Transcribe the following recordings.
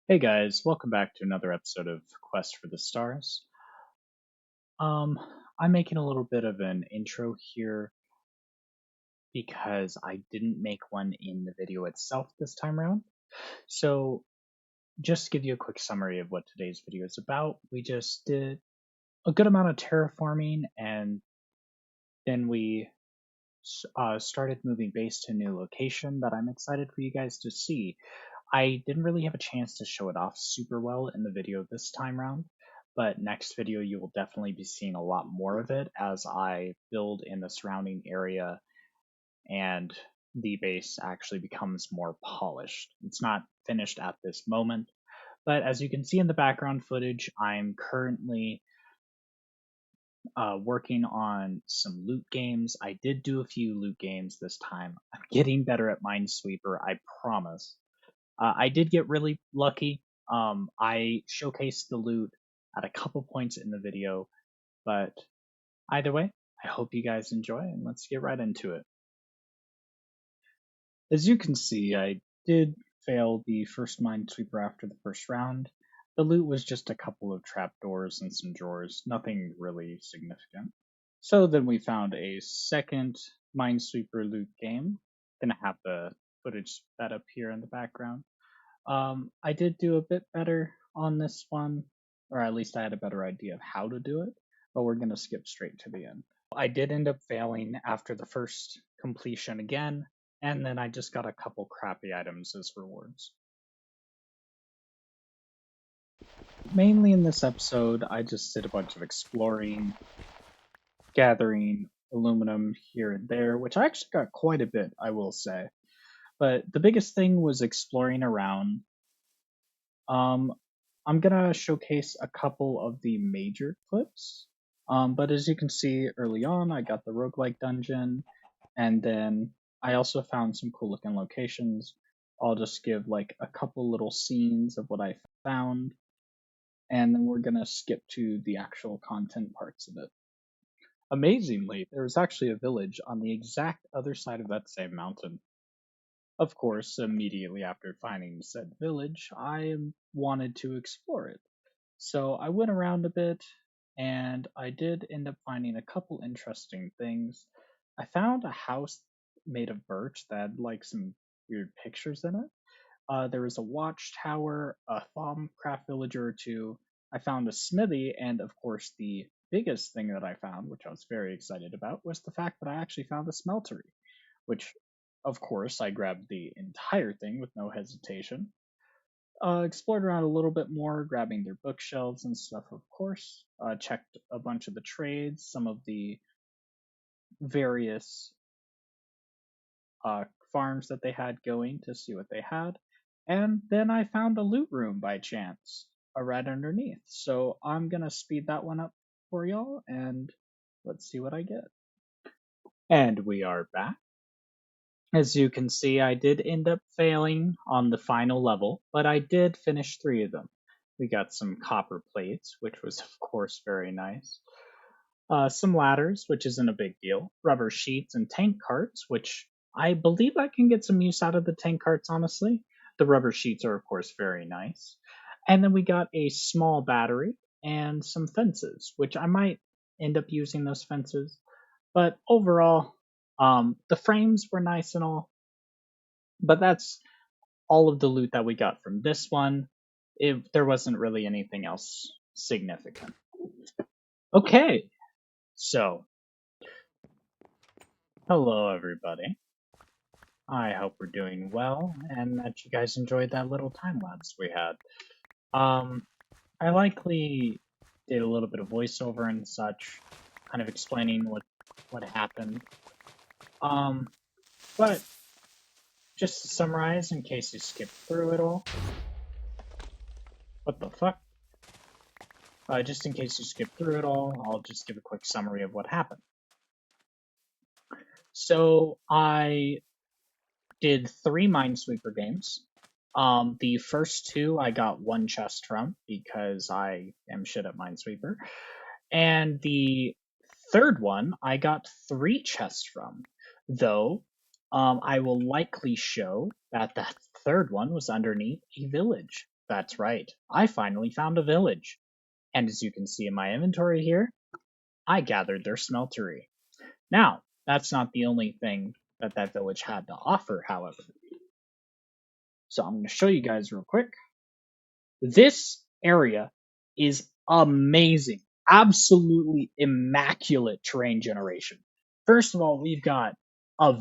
Hey guys, welcome back to another episode of Quest for the Stars. Um, I'm making a little bit of an intro here because I didn't make one in the video itself this time around. So, just to give you a quick summary of what today's video is about, we just did a good amount of terraforming and then we started moving base to a new location that I'm excited for you guys to see. I didn't really have a chance to show it off super well in the video this time round, but next video you will definitely be seeing a lot more of it as I build in the surrounding area and the base actually becomes more polished. It's not finished at this moment, but as you can see in the background footage, I'm currently working on some loot games. I did do a few loot games this time. I'm getting better at Minesweeper, I promise. I did get really lucky. I showcased the loot at a couple points in the video, but either way, I hope you guys enjoy and let's get right into it. As you can see, I did fail the first Minesweeper after the first round. The loot was just a couple of trapdoors and some drawers, nothing really significant. So then we found a second Minesweeper loot game. Gonna have the footage sped up here in the background. I did do a bit better on this one, or at least I had a better idea of how to do it, but we're going to skip straight to the end. I did end up failing after the first completion again, and then I just got a couple crappy items as rewards. Mainly in this episode, I just did a bunch of exploring, gathering aluminum here and there, which I actually got quite a bit, I will say. But the biggest thing was exploring around. Um, I'm gonna showcase a couple of the major clips. But as you can see early on, I got the roguelike dungeon, and then I also found some cool looking locations. I'll just give like a couple little scenes of what I found, and then we're gonna skip to the actual content parts of it. Amazingly, there was actually a village on the exact other side of that same mountain. Of course, immediately after finding said village, I wanted to explore it. So I went around a bit and I did end up finding a couple interesting things. I found a house made of birch that had like some weird pictures in it. There was a watchtower, a Thaumcraft villager or two. I found a smithy, and of course, the biggest thing that I found, which I was very excited about, was the fact that I actually found a smeltery, which, of course, I grabbed the entire thing with no hesitation. Explored around a little bit more, grabbing their bookshelves and stuff, of course. Checked a bunch of the trades, some of the various farms that they had going to see what they had. And then I found a loot room by chance right underneath. So I'm going to speed that one up for y'all and let's see what I get. And we are back. As you can see, I did end up failing on the final level, but I did finish 3 of them. We got some copper plates, which was of course very nice. Some ladders, which isn't a big deal. Rubber sheets and tank carts, which I believe I can get some use out of the tank carts, honestly. The rubber sheets are of course very nice. And then we got a small battery and some fences, which I might end up using those fences. But overall, the frames were nice and all, but that's all of the loot that we got from this one. There wasn't really anything else significant. Okay, so hello everybody. I hope we're doing well and that you guys enjoyed that little time lapse we had. I likely did a little bit of voiceover and such, kind of explaining what happened. But just to summarize, in case you skipped through it all. What the fuck? Just in case you skipped through it all, I'll just give a quick summary of what happened. So I did 3 Minesweeper games. The first 2 I got 1 chest from because I am shit at Minesweeper. And the third one I got 3 chests from. Though I will likely show that that third one was underneath a village. That's right, I finally found a village. And as you can see in my inventory here, I gathered their smeltery. Now, that's not the only thing that that village had to offer, however. So I'm going to show you guys real quick. This area is amazing. Absolutely immaculate terrain generation. First of all, we've got a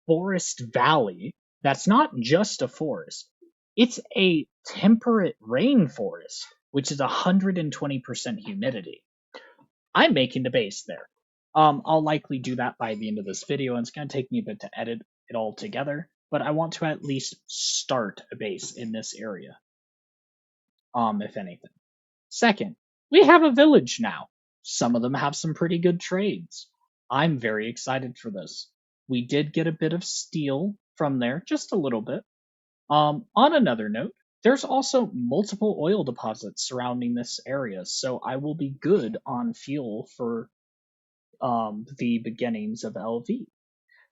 forest valley that's not just a forest. It's a temperate rainforest, which is 120% humidity. I'm making the base there. I'll likely do that by the end of this video, and it's going to take me a bit to edit it all together, but I want to at least start a base in this area, if anything. Second, we have a village now. Some of them have some pretty good trades. I'm very excited for this. We did get a bit of steel from there, just a little bit. On another note, there's also multiple oil deposits surrounding this area, so I will be good on fuel for the beginnings of LV.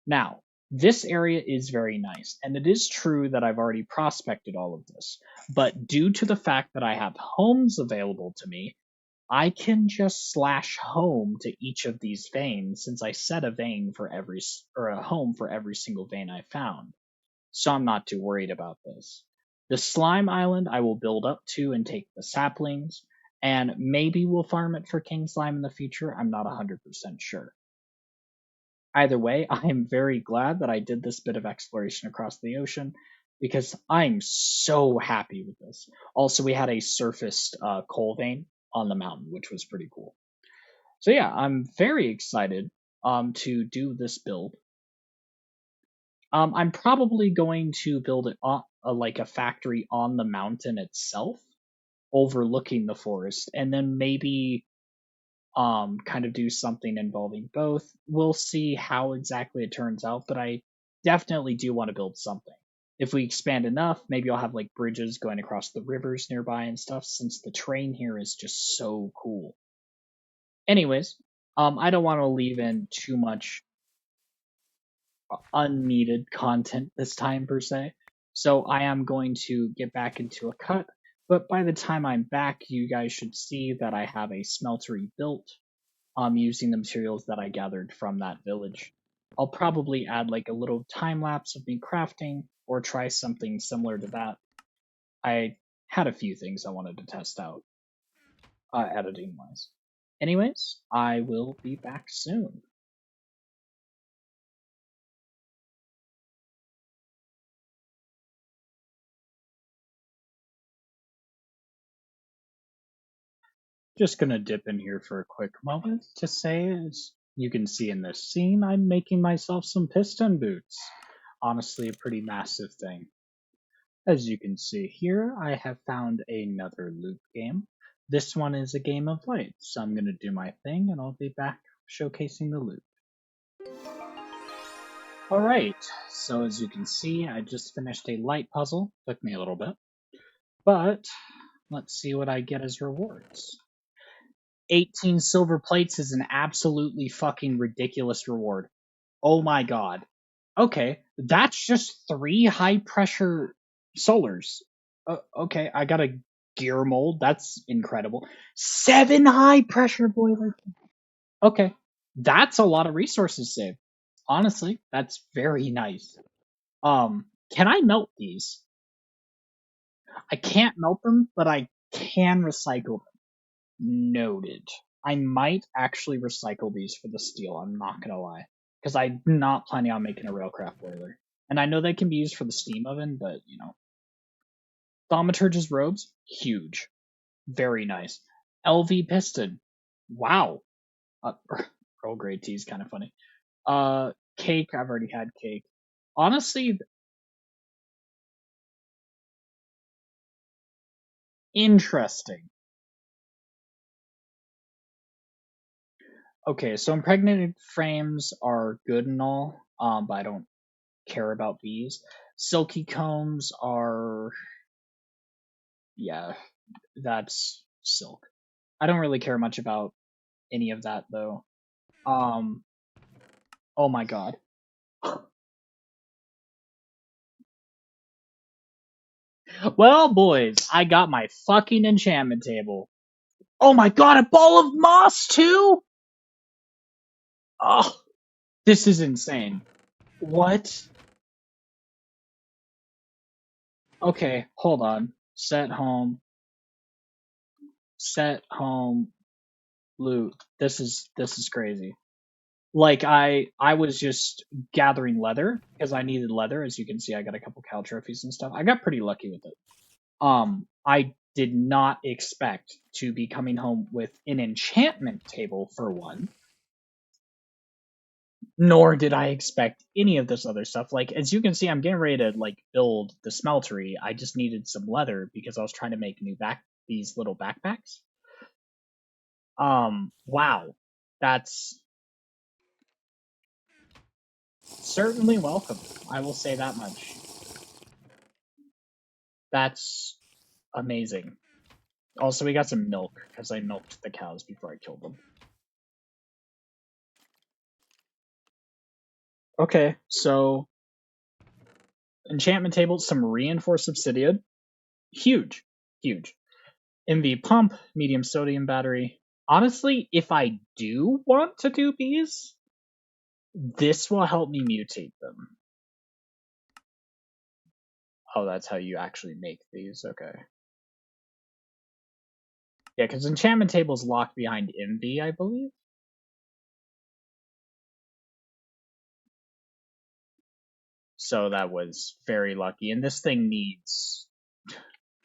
Now, this area is very nice, and it is true that I've already prospected all of this, but due to the fact that I have homes available to me, I can just slash home to each of these veins since I set a vein for every or a home for every single vein I found. So I'm not too worried about this. The slime island I will build up to and take the saplings, and maybe we'll farm it for king slime in the future. I'm not 100% sure. Either way, I am very glad that I did this bit of exploration across the ocean because I'm so happy with this. Also, we had a surfaced coal vein on the mountain, which was pretty cool. So yeah, I'm very excited to do this build. I'm probably going to build it on like a factory on the mountain itself, overlooking the forest, and then maybe kind of do something involving both. We'll see how exactly it turns out, but I definitely do want to build something. If we expand enough, maybe I'll have like bridges going across the rivers nearby and stuff, since the terrain here is just so cool. Anyways, I don't want to leave in too much unneeded content this time per se, so I am going to get back into a cut. But by the time I'm back, you guys should see that I have a smeltery built using the materials that I gathered from that village. I'll probably add like a little time lapse of me crafting or try something similar to that. I had a few things I wanted to test out, editing wise. Anyways, I will be back soon. Just gonna dip in here for a quick moment to say, as you can see in this scene, I'm making myself some piston boots. Honestly, a pretty massive thing. As you can see here, I have found another loot game. This one is a game of light, so I'm going to do my thing and I'll be back showcasing the loot. Alright, so as you can see, I just finished a light puzzle. Took me a little bit. But, let's see what I get as rewards. 18 silver plates is an absolutely fucking ridiculous reward. Oh my god. Okay, that's just 3 high pressure solars. Okay, I got a gear mold. That's incredible. 7 high pressure boilers. Okay, that's a lot of resources saved. Honestly, that's very nice. Can I melt these? I can't melt them, but I can recycle them. Noted. I might actually recycle these for the steel, I'm not gonna lie. Because I'm not planning on making a railcraft boiler. And I know they can be used for the steam oven, but, you know. Thaumaturge's robes, huge. Very nice. LV piston. Wow. Earl Grey tea is kind of funny. Cake, I've already had cake. Honestly, interesting. Okay, so impregnated frames are good and all, but I don't care about these. Silky combs are, yeah, that's silk. I don't really care much about any of that though. Um, oh my god. Well, boys, I got my fucking enchantment table. Oh my god, a ball of moss too? Oh, this is insane. What? Okay, hold on. Set home, loot. This is crazy. Like I was just gathering leather because I needed leather. As you can see, I got a couple cow trophies and stuff. I got pretty lucky with it. I did not expect to be coming home with an enchantment table for one, nor did I expect any of this other stuff. Like as you can see, I'm getting ready to like build the smeltery. I just needed some leather because I was trying to make these little backpacks. Wow, that's certainly welcome. I will say that much. That's amazing. Also, we got some milk because I milked the cows before I killed them. Okay, so enchantment table, some reinforced obsidian, huge, huge. MV pump, medium sodium battery. Honestly, if I do want to do bees, this will help me mutate them. Oh, that's how you actually make these. Okay. Yeah, because enchantment table is locked behind MV, I believe. So that was very lucky. And this thing needs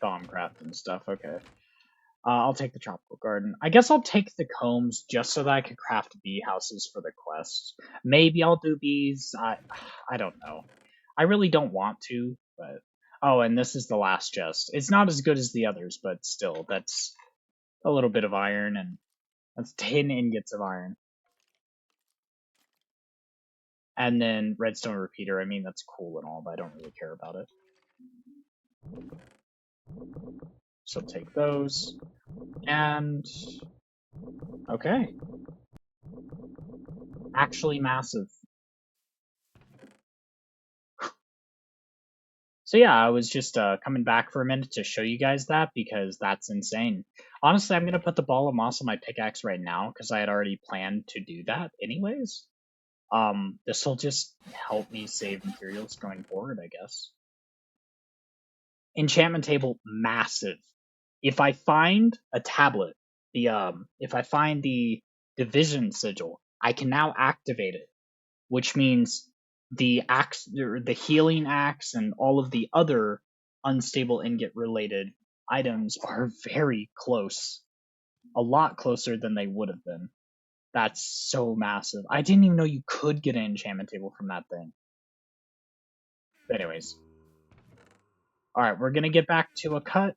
Thaumcraft and stuff. Okay. I'll take the tropical garden. I guess I'll take the combs just so that I can craft bee houses for the quest. Maybe I'll do bees. I don't know. I really don't want to, but oh, and this is the last chest. It's not as good as the others, but still, that's a little bit of iron, and that's 10 ingots of iron. And then redstone repeater. I mean, that's cool and all, but I don't really care about it. So take those. And okay. Actually massive. So yeah, I was just coming back for a minute to show you guys that because that's insane. Honestly, I'm gonna put the ball of moss on my pickaxe right now because I had already planned to do that anyways. This will just help me save materials going forward, I guess. Enchantment table, massive. If I find a tablet, if I find the division sigil, I can now activate it, which means the axe, the healing axe, and all of the other unstable ingot related items are very close, a lot closer than they would have been. That's so massive. I didn't even know you could get an enchantment table from that thing. But anyways, all right, we're gonna get back to a cut.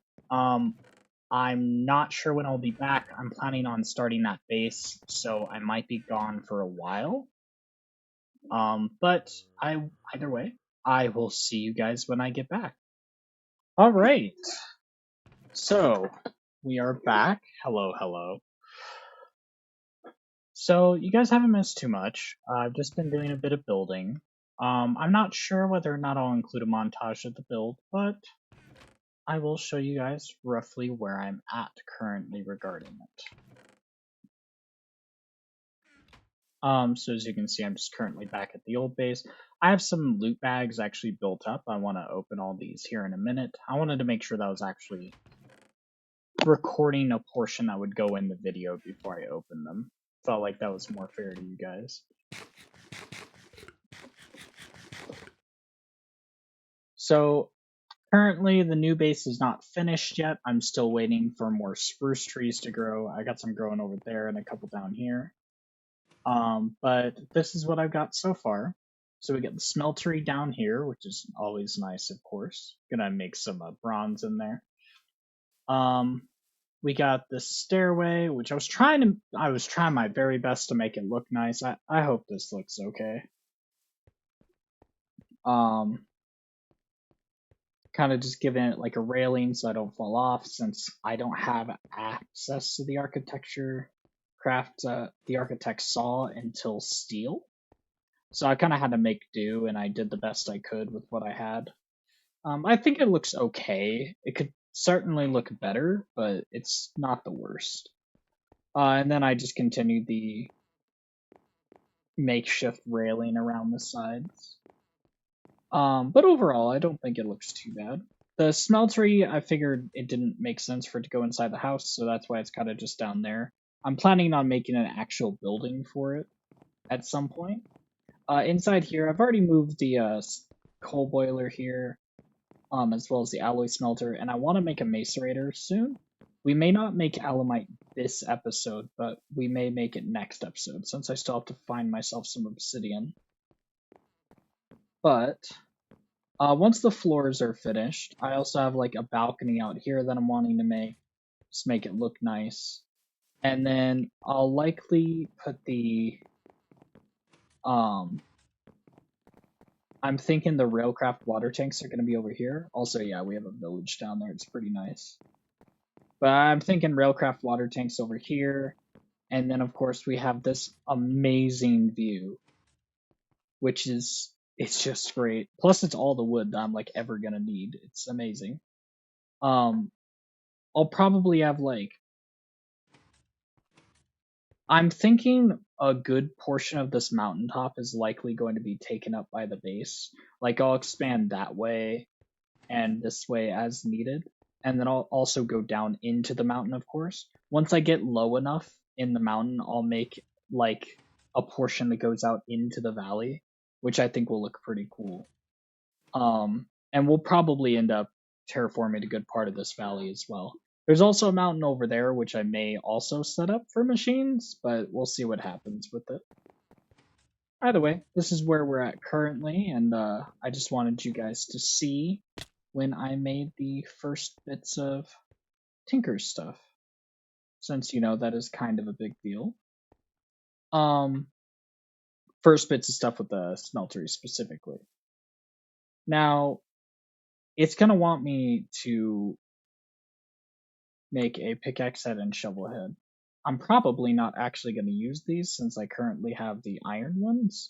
I'm not sure when I'll be back. I'm planning on starting that base, so I might be gone for a while. But either way, I will see you guys when I get back. All right. So we are back. Hello, hello. So you guys haven't missed too much. I've just been doing a bit of building. I'm not sure whether or not I'll include a montage of the build, but I will show you guys roughly where I'm at currently regarding it. So as you can see, I'm just currently back at the old base. I have some loot bags actually built up. I want to open all these here in a minute. I wanted to make sure that I was actually recording a portion that would go in the video before I open them. Felt like that was more fair to you guys. So currently the new base is not finished yet. I'm still waiting for more spruce trees to grow. I got some growing over there and a couple down here. But this is what I've got so far. So we got the smeltery down here, which is always nice, of course. Gonna make some bronze in there. We got the stairway, which I was trying my very best to make it look nice. I hope this looks okay. Kind of just giving it like a railing so I don't fall off, since I don't have access to the architecture the architect saw until steel. So I kind of had to make do, and I did the best I could with what I had. I think it looks okay. It could certainly look better, but it's not the worst. And then I just continued the makeshift railing around the sides. But overall, I don't think it looks too bad. The smeltery, I figured it didn't make sense for it to go inside the house, so that's why it's kind of just down there. I'm planning on making an actual building for it at some point. Inside here, I've already moved the coal boiler here, as well as the alloy smelter, and I want to make a macerator soon. We may not make alumite this episode, but we may make it next episode, since I still have to find myself some obsidian. But once the floors are finished, I also have like a balcony out here that I'm wanting to make, just make it look nice. And then I'll likely put the I'm thinking the railcraft water tanks are going to be over here. Also, yeah, we have a village down there. It's pretty nice. But I'm thinking railcraft water tanks over here. And then, of course, we have this amazing view, which is, it's just great. Plus, it's all the wood that I'm like ever going to need. It's amazing. I'll probably have like, I'm thinking a good portion of this mountaintop is likely going to be taken up by the base. Like, I'll expand that way and this way as needed. And then I'll also go down into the mountain, of course. Once I get low enough in the mountain, I'll make like a portion that goes out into the valley, which I think will look pretty cool. And we'll probably end up terraforming a good part of this valley as well. There's also a mountain over there, which I may also set up for machines, but we'll see what happens with it. Either way, this is where we're at currently, and I just wanted you guys to see when I made the first bits of Tinker stuff, since, you know, that is kind of a big deal. First bits of stuff with the smeltery specifically. Now, it's going to want me to make a pickaxe head and shovel head. I'm probably not actually going to use these since I currently have the iron ones,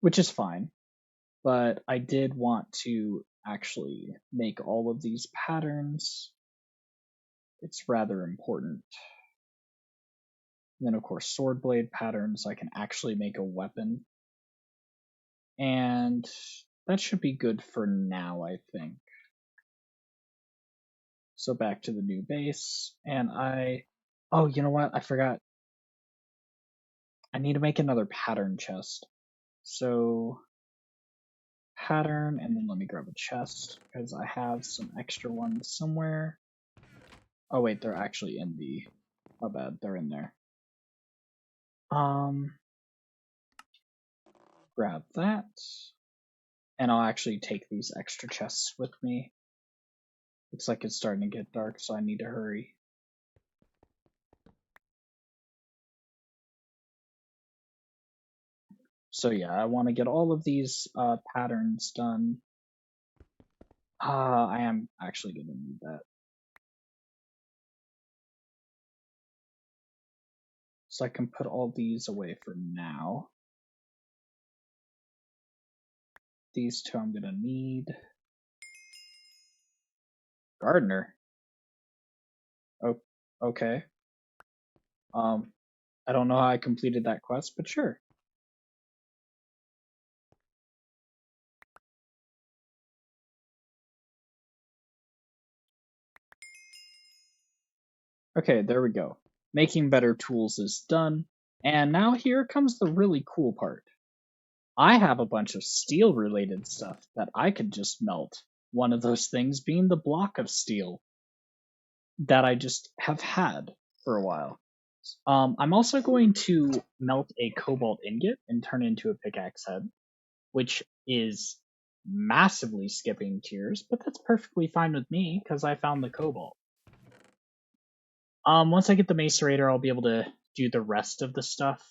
which is fine. But I did want to actually make all of these patterns. It's rather important. And then, of course, sword blade patterns. I can actually make a weapon. And that should be good for now, I think. So back to the new base. And oh, you know what? I forgot. I need to make another pattern chest. So pattern, and then let me grab a chest because I have some extra ones somewhere. Oh wait, they're actually in the, my bad, they're in there. Grab that, and I'll actually take these extra chests with me. Looks like it's starting to get dark, so I need to hurry. So yeah, I want to get all of these patterns done. I am actually going to need that. So I can put all these away for now. These two I'm going to need. Gardener. Oh, okay. I don't know how I completed that quest, but sure. Okay, there we go. Making better tools is done. And now here comes the really cool part. I have a bunch of steel related stuff that I could just melt. One of those things being the block of steel that I just have had for a while. I'm also going to melt a cobalt ingot and turn it into a pickaxe head, which is massively skipping tiers, but that's perfectly fine with me because I found the cobalt. Once I get the macerator, I'll be able to do the rest of the stuff.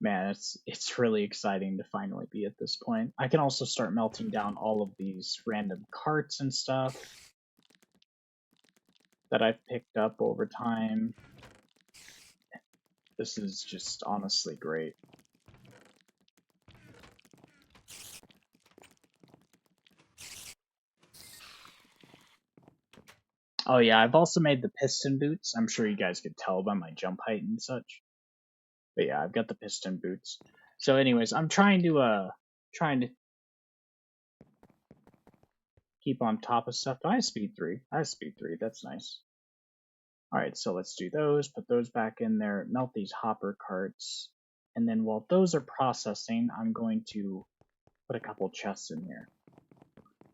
Man, it's really exciting to finally be at this point. I can also start melting down all of these random carts and stuff that I've picked up over time. This is just honestly great. Oh yeah, I've also made the piston boots. I'm sure you guys could tell by my jump height and such. But yeah, I've got the piston boots. So anyways, I'm trying to keep on top of stuff. I have speed 3. I have speed 3. That's nice. Alright, so let's do those, put those back in there, melt these hopper carts, and then while those are processing, I'm going to put a couple chests in here.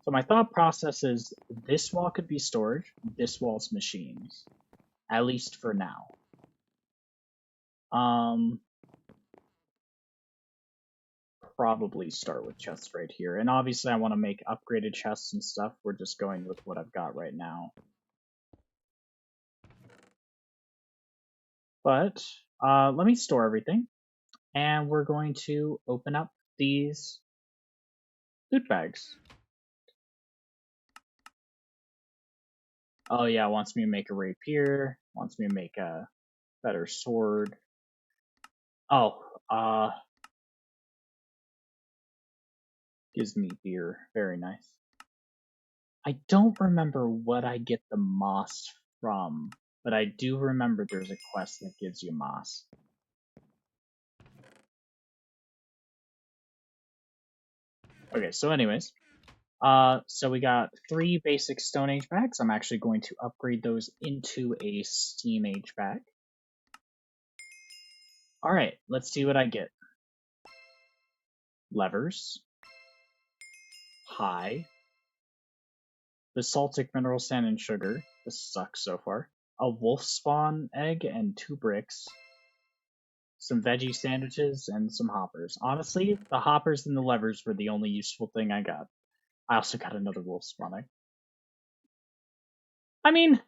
So my thought process is this wall could be storage, this wall's machines, at least for now. Probably start with chests right here, and obviously I want to make upgraded chests and stuff. We're just going with what I've got right now. But let me store everything, and we're going to open up these loot bags. Oh yeah, wants me to make a rapier, wants me to make a better sword. Oh, gives me beer. Very nice. I don't remember what I get the moss from, but I do remember there's a quest that gives you moss. Okay, so anyways, so we got 3 basic Stone Age bags. I'm actually going to upgrade those into a Steam Age bag. Alright, let's see what I get. Levers. High. Basaltic mineral sand and sugar. This sucks so far. A wolf spawn egg and 2 bricks. Some veggie sandwiches and some hoppers. Honestly, the hoppers and the levers were the only useful thing I got. I also got another wolf spawn egg. I mean,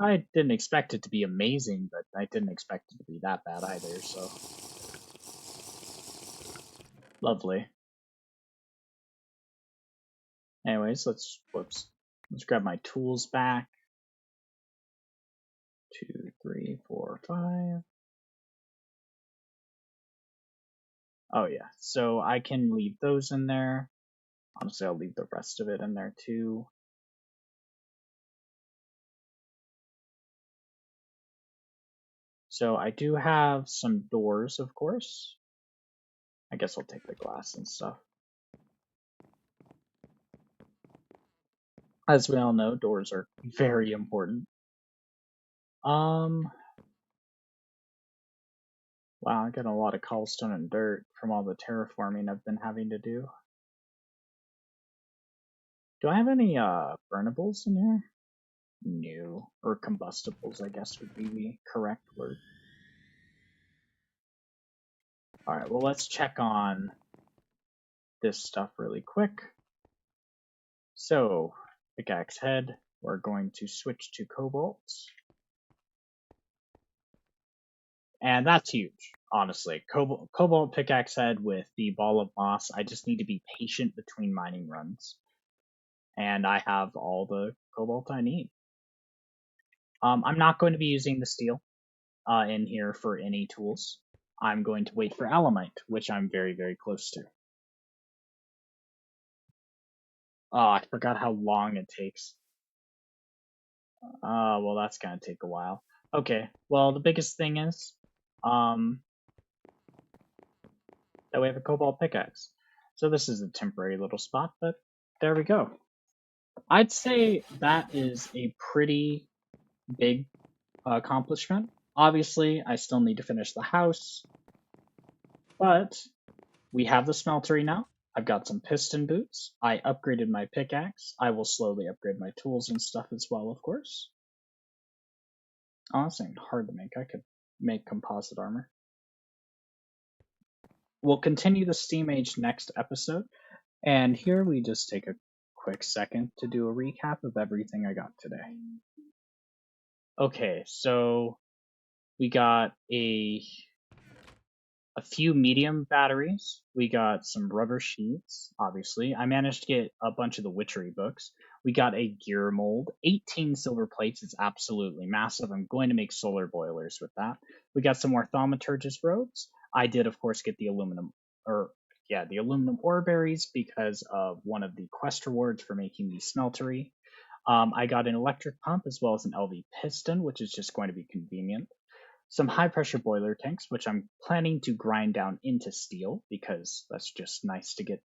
I didn't expect it to be amazing, but I didn't expect it to be that bad either, so. Lovely. Anyways, let's grab my tools back. 2, 3, 4, 5. Oh yeah, so I can leave those in there. Honestly, I'll leave the rest of it in there too. So I do have some doors, of course. I guess I'll take the glass and stuff. As we all know, doors are very important. Wow, I got a lot of cobblestone and dirt from all the terraforming I've been having to do. Do I have any burnables in here? No. Or combustibles, I guess would be the correct word. Alright, well let's check on this stuff really quick. So, pickaxe head, we're going to switch to cobalt. And that's huge, honestly. Cobalt pickaxe head with the ball of moss. I just need to be patient between mining runs. And I have all the cobalt I need. I'm not going to be using the steel in here for any tools. I'm going to wait for Alamite, which I'm very, very close to. Oh, I forgot how long it takes. Well, that's gonna take a while. Okay, well, the biggest thing is, that we have a cobalt pickaxe. So this is a temporary little spot, but there we go. I'd say that is a pretty big accomplishment. Obviously, I still need to finish the house, but we have the smeltery now. I've got some piston boots. I upgraded my pickaxe. I will slowly upgrade my tools and stuff as well, of course. Honestly, hard to make. I could make composite armor. We'll continue the Steam Age next episode, and here we just take a quick second to do a recap of everything I got today. Okay, so we got a few medium batteries. We got some rubber sheets, obviously. I managed to get a bunch of the witchery books. We got a gear mold. 18 silver plates is absolutely massive. I'm going to make solar boilers with that. We got some more thaumaturgist robes. I did, of course, get the aluminum ore berries because of one of the quest rewards for making the smeltery. I got an electric pump as well as an LV piston, which is just going to be convenient. Some high pressure boiler tanks, which I'm planning to grind down into steel because that's just nice to get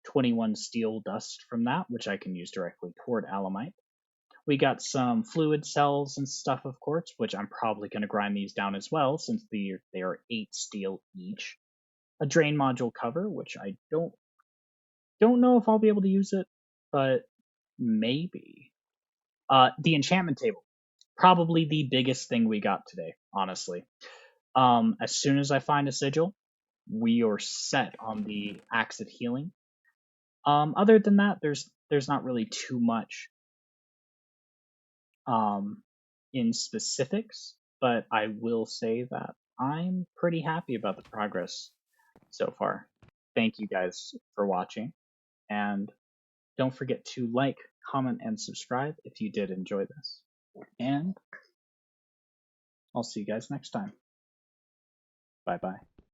21 steel dust from that, which I can use directly toward alemite. We got some fluid cells and stuff, of course, which I'm probably going to grind these down as well since they are 8 steel each. A drain module cover, which I don't know if I'll be able to use it, but maybe. The enchantment table, probably the biggest thing we got today, honestly. As soon as I find a sigil, we are set on the Axe of Healing. Other than that, there's not really too much in specifics, but I will say that I'm pretty happy about the progress so far. Thank you guys for watching, and don't forget to like, comment, and subscribe if you did enjoy this. And I'll see you guys next time. Bye bye.